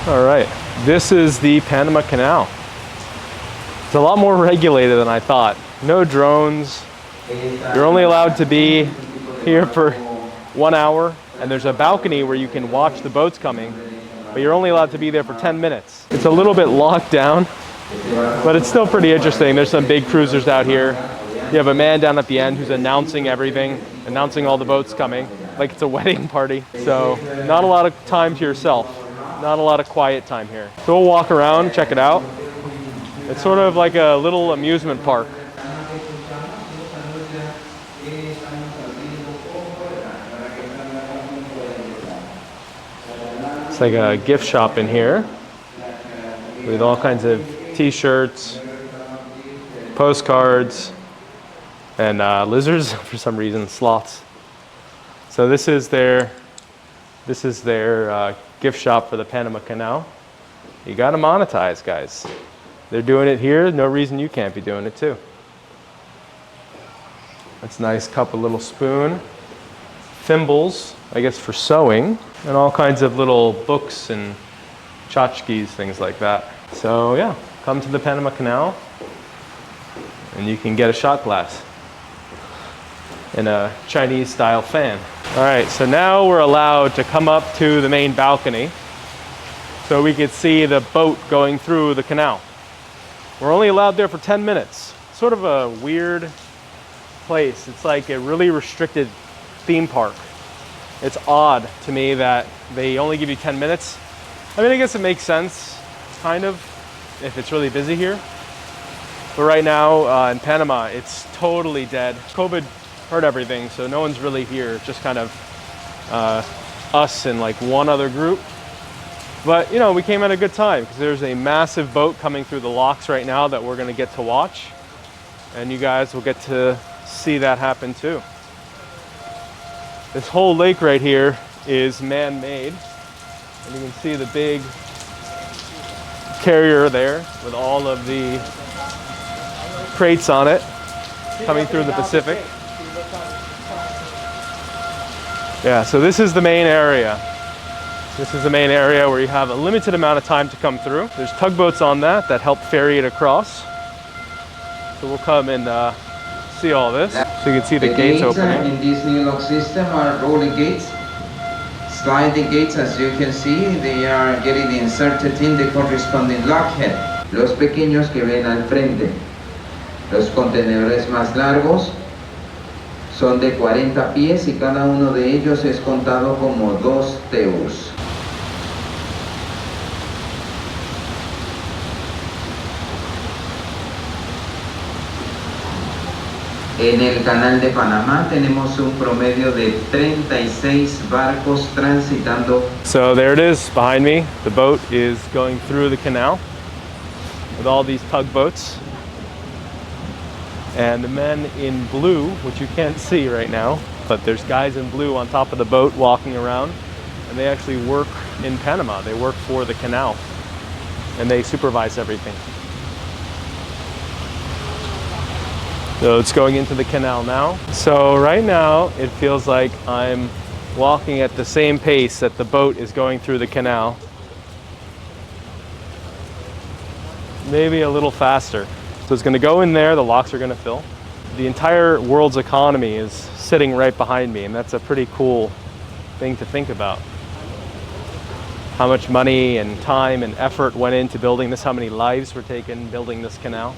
All right, this is the Panama Canal. It's a lot more regulated than I thought. No drones. You're only allowed to be here for 1 hour, and there's a balcony where you can watch the boats coming, but you're only allowed to be there for 10 minutes. It's a little bit locked down, but it's still pretty interesting. There's some big cruisers out here. You have a man down at the end who's announcing everything, announcing all the boats coming, like it's a wedding party. So not a lot of time to yourself, not a lot of quiet time here. So we'll walk around, check it out. It's sort of like a little amusement park. It's like a gift shop in here with all kinds of t-shirts, postcards, and lizards for some reason, sloths. So this is their gift shop for the Panama Canal. You got to monetize, guys. They're doing it here. No reason you can't be doing it too. That's a nice cup of little spoon, thimbles, I guess for sewing, and all kinds of little books and tchotchkes, things like that. So yeah, come to the Panama Canal, and you can get a shot glass and a Chinese-style fan. All right, so now we're allowed to come up to the main balcony so we could see the boat going through the canal. We're only allowed there for 10 minutes. Sort of a weird place. It's like a really restricted theme park. It's odd to me that they only give you 10 minutes. I mean, I guess it makes sense, kind of, if it's really busy here. But right now in Panama, it's totally dead. COVID hurt everything, so no one's really here. It's just kind of us and like one other group. But you know, we came at a good time because there's a massive boat coming through the locks right now that we're going to get to watch, and you guys will get to see that happen too. This whole lake right here is man-made, and you can see the big carrier there with all of the crates on it coming through the Pacific. Yeah, so this is the main area. This is the main area where you have a limited amount of time to come through. There's tugboats on that help ferry it across. So we'll come and see all this. So you can see the gates opening. In this new lock system are rolling gates. Sliding gates, as you can see, they are getting inserted in the corresponding lockhead. Los pequeños que ven al frente. Los contenedores más largos son de 40 pies y cada uno de ellos es contado como 2 TEUs. En el canal de Panamá tenemos un promedio de 36 barcos transitando. So there it is behind me. The boat is going through the canal with all these tugboats. And the men in blue, which you can't see right now, but there's guys in blue on top of the boat walking around, and they actually work in Panama. They work for the canal, and they supervise everything. So it's going into the canal now. So right now, it feels like I'm walking at the same pace that the boat is going through the canal. Maybe a little faster. So it's going to go in there, the locks are going to fill. The entire world's economy is sitting right behind me, and that's a pretty cool thing to think about. How much money and time and effort went into building this, how many lives were taken building this canal.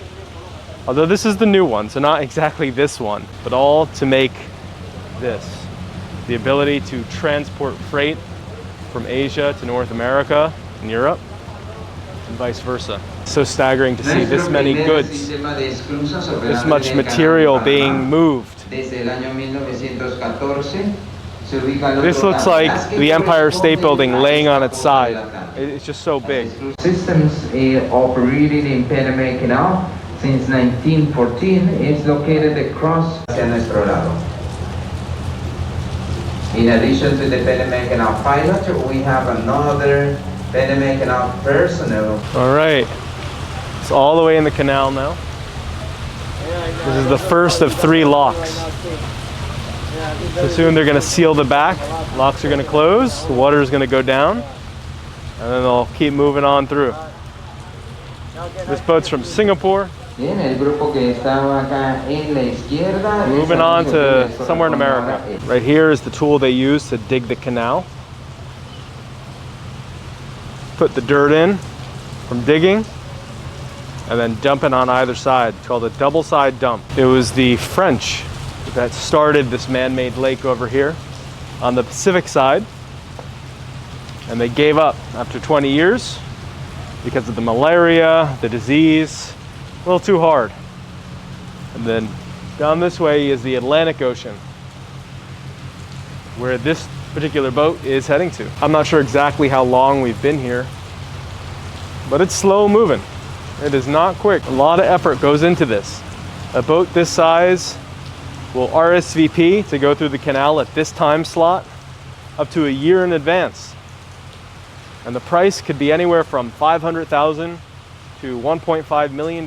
Although this is the new one, so not exactly this one, but all to make this. The ability to transport freight from Asia to North America and Europe, and vice versa. So staggering to see this many goods, this much material being moved. This looks like the Empire State Building laying on its side. It's just so big. Systems operating in Panama Canal since 1914 is located across hacia nuestro lado. In addition to the Panama Canal pilot, we have another Panama Canal personnel. All right, it's all the way in the canal now. This is the first of 3 locks. So soon they're going to seal the back. Locks are going to close. The water is going to go down. and then they'll keep moving on through. This boat's from Singapore. Bien, el grupo que estaba acá en la izquierda. Moving on to somewhere in America. Right here is the tool they use to dig the canal. Put the dirt in from digging and then dump it on either side. It's called a double side dump. It was the French that started this man-made lake over here on the Pacific side, and they gave up after 20 years because of the malaria, the disease, a little too hard. And then down this way is the Atlantic Ocean, where this particular boat is heading to. I'm not sure exactly how long we've been here, but it's slow moving. It is not quick. A lot of effort goes into this. A boat this size will RSVP to go through the canal at this time slot up to a year in advance. And the price could be anywhere from $500,000 to $1.5 million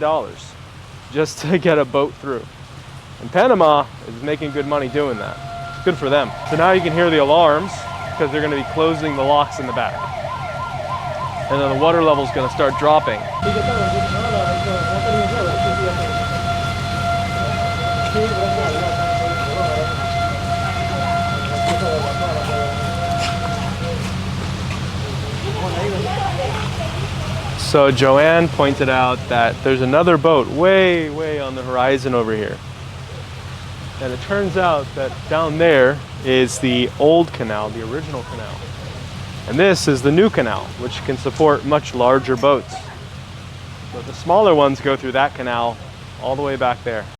just to get a boat through. And Panama is making good money doing that. It's good for them. So now you can hear the alarms because they're going to be closing the locks in the back. And then the water level is going to start dropping. So Joanne pointed out that there's another boat way, way on the horizon over here. And it turns out that down there is the old canal, the original canal. And this is the new canal, which can support much larger boats. But the smaller ones go through that canal all the way back there.